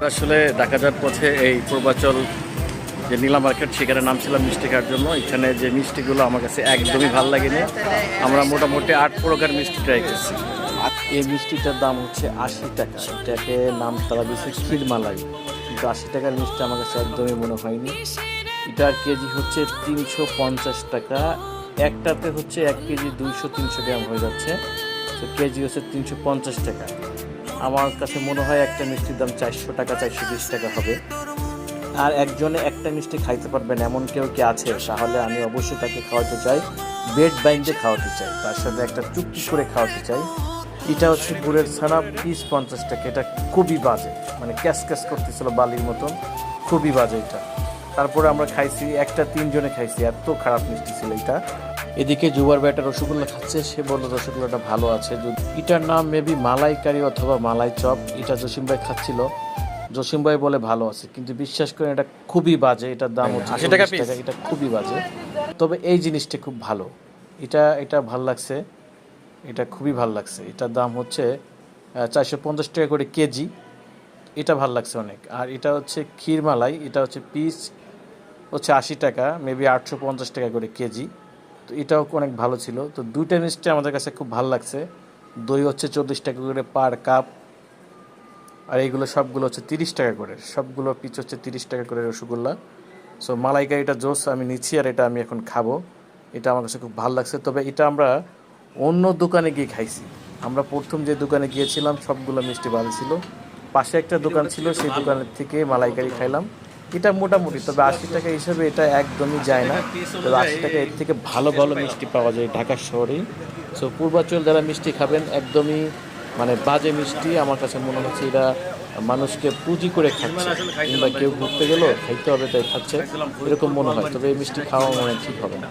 আসলে ঢাকা যাওয়ার পথে এই পূর্বাচল যে নীলা মার্কেট সেখানে নামছিলাম মিষ্টি খাওয়ার জন্য। এখানে যে মিষ্টিগুলো আমার কাছে একদমই ভালো লাগেনি। আমরা মোটামুটি 8 প্রকার মিষ্টি ট্রাই করছি। এই মিষ্টিটার দাম হচ্ছে 80 টাকা। এটাকে নাম তারা দিয়েছে ক্ষীরমালাই, কিন্তু 80 টাকার মিষ্টি আমার কাছে একদমই মনে হয়নি। এটার কেজি হচ্ছে 350 টাকা। একটাতে হচ্ছে 1 কেজি 200-300 গ্রাম হয়ে যাচ্ছে, তো কেজি হচ্ছে 350 টাকা। আমার কাছে মনে হয় একটা মিষ্টির দাম 400 টাকা 420 টাকা হবে। আর একজনে একটা মিষ্টি খাইতে পারবেন এমন কেউ কি আছে? তাহলে আমি অবশ্যই তাকে খাওয়াতে চাই, বেড বাইন্ডে খাওয়াতে চাই, তার সাথে একটা চুক্তি করে খাওয়াতে চাই। এটা হচ্ছে গুড়ের ছানা, পিস 50 টাকা। এটা খুবই বাজে, মানে ক্যাশ ক্যাশ করতেছিল বালির মতন, খুবই বাজে এটা। তারপরে আমরা খাইছি, একটা 3 জনে খাইছি, এত খারাপ মিষ্টি ছিল এটা। এদিকে জুবার ভাই একটা রসগোল্লা খাচ্ছে, সে বলল রসগোল্লাটা ভালো আছে। এটার নাম মেবি মালাইকারি অথবা মালাই চপ। এটা জসিম ভাই খাচ্ছিল, জসিম ভাই বলে ভালো আছে, কিন্তু বিশ্বাস করেন এটা খুবই বাজে। এটার দাম হচ্ছে 80 টাকা পিস। এটা খুবই বাজে, তবে এই জিনিসটা খুব ভালো। এটা ভাল লাগছে, এটা খুবই ভাল লাগছে। এটার দাম হচ্ছে 450 টাকা করে কেজি। এটা ভাল লাগছে অনেক। আর এটা হচ্ছে ক্ষীরমালাই, এটা হচ্ছে পিস হচ্ছে 80 টাকা, মেবি 850 টাকা করে কেজি। তো এটাও অনেক ভালো ছিল। তো দুইটা মিষ্টি আমাদের কাছে খুব ভালো লাগছে। দই হচ্ছে 24 টাকা করে পার কাপ, আর এইগুলো সবগুলো হচ্ছে 30 টাকা করে, সবগুলো পিস হচ্ছে 30 টাকা করে রসগোল্লা। সো মালাইকারিটা জোস আমি নিচ্ছি, আর এটা আমি এখন খাবো। এটা আমার কাছে খুব ভালো লাগছে। তবে এটা আমরা অন্য দোকানে গিয়ে খাইছি। আমরা প্রথম যে দোকানে গিয়েছিলাম সবগুলো মিষ্টি ভালো ছিল, পাশে একটা দোকান ছিল, সেই দোকানের থেকে মালাইকারি খাইলাম। এটা মোটামুটি, তবে 80 টাকা হিসাবে এটা একদমই যায় না। তবে 80 টাকা এর থেকে ভালো ভালো মিষ্টি পাওয়া যায় ঢাকা শহরেই। সো পূর্বাচল যারা মিষ্টি খাবেন, একদমই মানে বাজে মিষ্টি। আমার কাছে মনে হচ্ছে এরা মানুষকে পুঁজি করে খাচ্ছে, কিংবা কেউ ঘুরতে গেল খাইতে হবে তাই খাচ্ছে, এরকম মনে হয়। তবে এই মিষ্টি খাওয়া মনে ঠিক হবে না।